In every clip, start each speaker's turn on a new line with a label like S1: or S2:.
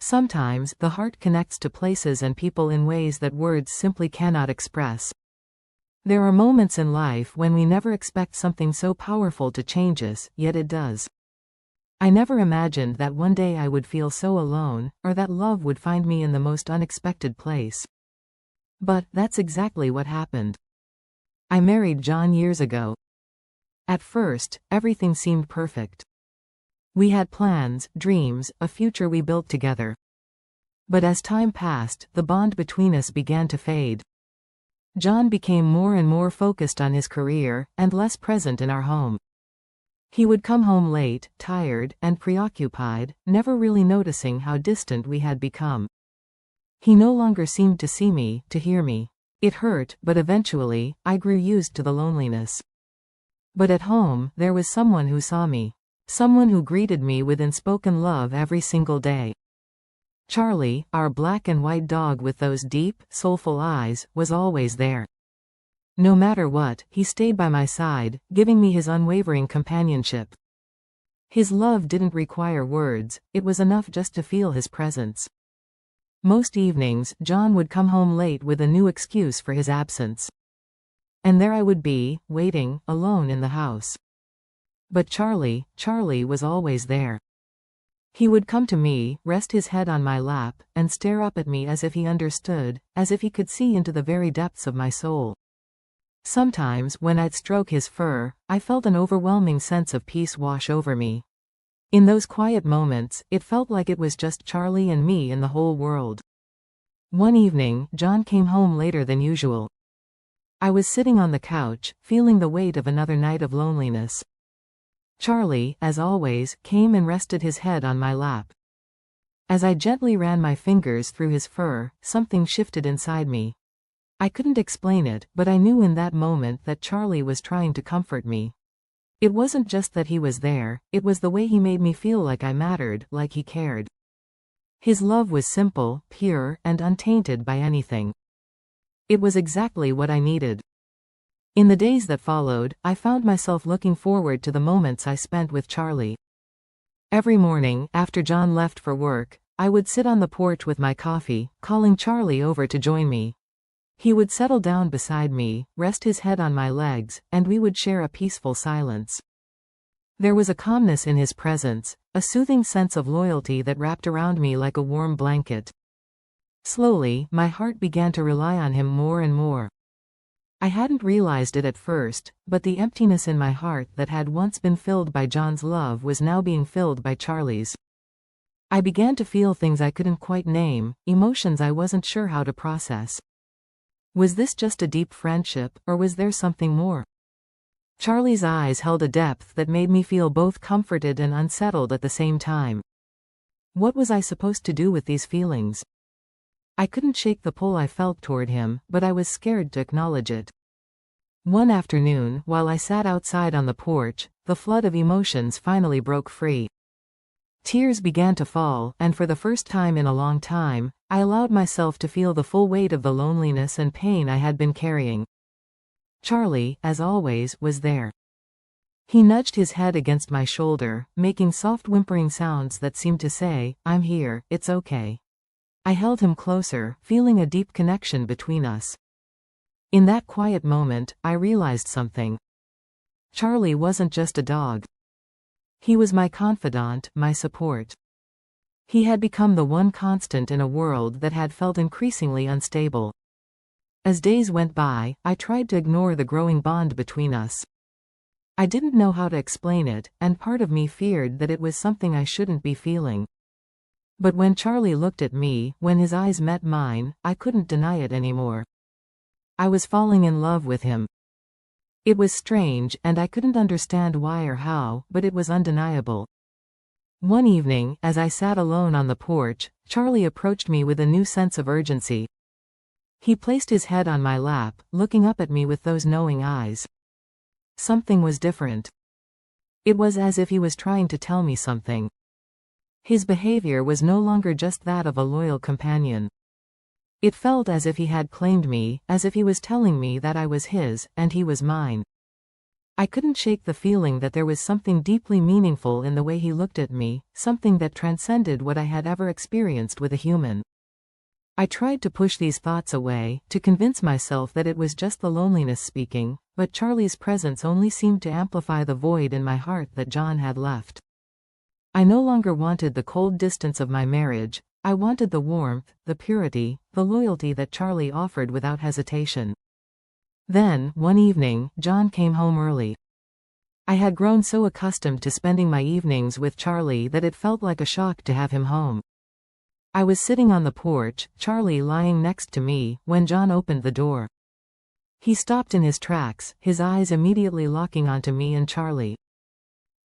S1: Sometimes, the heart connects to places and people in ways that words simply cannot express. There are moments in life when we never expect something so powerful to change us, yet it does. I never imagined that one day I would feel so alone, or that love would find me in the most unexpected place. But that's exactly what happened. I married John years ago. At first, everything seemed perfect. We had plans, dreams, a future we built together. But as time passed, the bond between us began to fade. John became more and more focused on his career, and less present in our home. He would come home late, tired, and preoccupied, never really noticing how distant we had become. He no longer seemed to see me, to hear me. It hurt, but eventually, I grew used to the loneliness. But at home, there was someone who saw me. Someone who greeted me with unspoken love every single day. Charlie, our black and white dog with those deep, soulful eyes, was always there. No matter what, he stayed by my side, giving me his unwavering companionship. His love didn't require words, it was enough just to feel his presence. Most evenings, John would come home late with a new excuse for his absence. And there I would be, waiting, alone in the house. But Charlie was always there. He would come to me, rest his head on my lap, and stare up at me as if he understood, as if he could see into the very depths of my soul. Sometimes, when I'd stroke his fur, I felt an overwhelming sense of peace wash over me. In those quiet moments, it felt like it was just Charlie and me in the whole world. One evening, John came home later than usual. I was sitting on the couch, feeling the weight of another night of loneliness. Charlie, as always, came and rested his head on my lap. As I gently ran my fingers through his fur, something shifted inside me. I couldn't explain it, but I knew in that moment that Charlie was trying to comfort me. It wasn't just that he was there, it was the way he made me feel like I mattered, like he cared. His love was simple, pure, and untainted by anything. It was exactly what I needed. In the days that followed, I found myself looking forward to the moments I spent with Charlie. Every morning, after John left for work, I would sit on the porch with my coffee, calling Charlie over to join me. He would settle down beside me, rest his head on my legs, and we would share a peaceful silence. There was a calmness in his presence, a soothing sense of loyalty that wrapped around me like a warm blanket. Slowly, my heart began to rely on him more and more. I hadn't realized it at first, but the emptiness in my heart that had once been filled by John's love was now being filled by Charlie's. I began to feel things I couldn't quite name, emotions I wasn't sure how to process. Was this just a deep friendship, or was there something more? Charlie's eyes held a depth that made me feel both comforted and unsettled at the same time. What was I supposed to do with these feelings? I couldn't shake the pull I felt toward him, but I was scared to acknowledge it. One afternoon, while I sat outside on the porch, the flood of emotions finally broke free. Tears began to fall, and for the first time in a long time, I allowed myself to feel the full weight of the loneliness and pain I had been carrying. Charlie, as always, was there. He nudged his head against my shoulder, making soft whimpering sounds that seemed to say, "I'm here, it's okay." I held him closer, feeling a deep connection between us. In that quiet moment, I realized something. Charlie wasn't just a dog. He was my confidant, my support. He had become the one constant in a world that had felt increasingly unstable. As days went by, I tried to ignore the growing bond between us. I didn't know how to explain it, and part of me feared that it was something I shouldn't be feeling. But when Charlie looked at me, when his eyes met mine, I couldn't deny it anymore. I was falling in love with him. It was strange, and I couldn't understand why or how, but it was undeniable. One evening, as I sat alone on the porch, Charlie approached me with a new sense of urgency. He placed his head on my lap, looking up at me with those knowing eyes. Something was different. It was as if he was trying to tell me something. His behavior was no longer just that of a loyal companion. It felt as if he had claimed me, as if he was telling me that I was his, and he was mine. I couldn't shake the feeling that there was something deeply meaningful in the way he looked at me, something that transcended what I had ever experienced with a human. I tried to push these thoughts away, to convince myself that it was just the loneliness speaking, but Charlie's presence only seemed to amplify the void in my heart that John had left. I no longer wanted the cold distance of my marriage. I wanted the warmth, the purity, the loyalty that Charlie offered without hesitation. Then, one evening, John came home early. I had grown so accustomed to spending my evenings with Charlie that it felt like a shock to have him home. I was sitting on the porch, Charlie lying next to me, when John opened the door. He stopped in his tracks, his eyes immediately locking onto me and Charlie.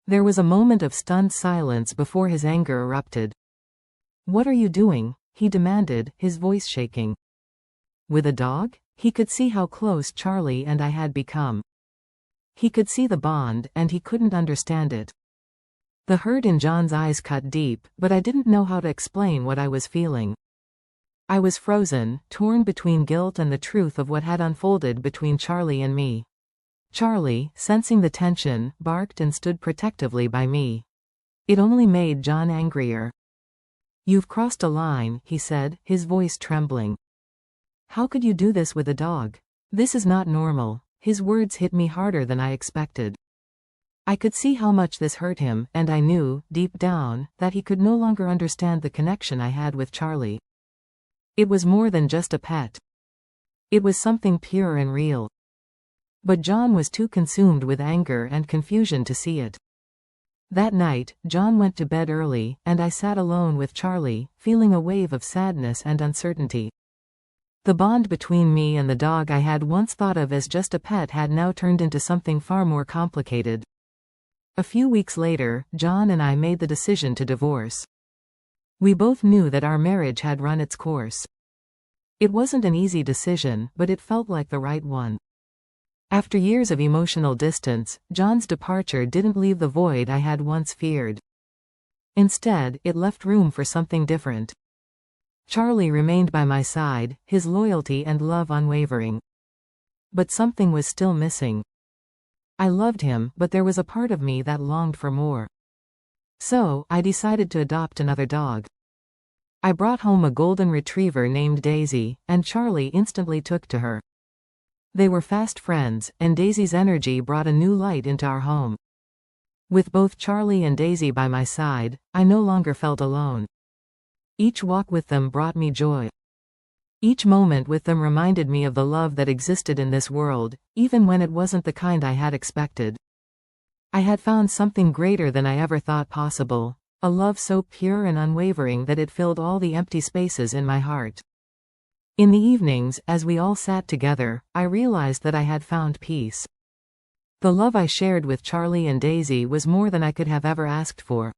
S1: There was a moment of stunned silence before his anger erupted. "What are you doing?" he demanded, his voice shaking. "With a dog?" He could see how close Charlie and I had become. He could see the bond, and he couldn't understand it. The hurt in John's eyes cut deep, but I didn't know how to explain what I was feeling. I was frozen, torn between guilt and the truth of what had unfolded between Charlie and me. Charlie, sensing the tension, barked and stood protectively by me. It only made John angrier. "You've crossed a line," he said, his voice trembling. "How could you do this with a dog? This is not normal." His words hit me harder than I expected. I could see how much this hurt him, and I knew, deep down, that he could no longer understand the connection I had with Charlie. It was more than just a pet. It was something pure and real. But John was too consumed with anger and confusion to see it. That night, John went to bed early, and I sat alone with Charlie, feeling a wave of sadness and uncertainty. The bond between me and the dog I had once thought of as just a pet had now turned into something far more complicated. A few weeks later, John and I made the decision to divorce. We both knew that our marriage had run its course. It wasn't an easy decision, but it felt like the right one. After years of emotional distance, John's departure didn't leave the void I had once feared. Instead, it left room for something different. Charlie remained by my side, his loyalty and love unwavering. But something was still missing. I loved him, but there was a part of me that longed for more. So, I decided to adopt another dog. I brought home a golden retriever named Daisy, and Charlie instantly took to her. They were fast friends, and Daisy's energy brought a new light into our home. With both Charlie and Daisy by my side, I no longer felt alone. Each walk with them brought me joy. Each moment with them reminded me of the love that existed in this world, even when it wasn't the kind I had expected. I had found something greater than I ever thought possible, a love so pure and unwavering that it filled all the empty spaces in my heart. In the evenings, as we all sat together, I realized that I had found peace. The love I shared with Charlie and Daisy was more than I could have ever asked for.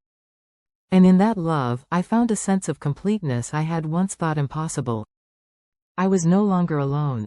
S1: And in that love, I found a sense of completeness I had once thought impossible. I was no longer alone.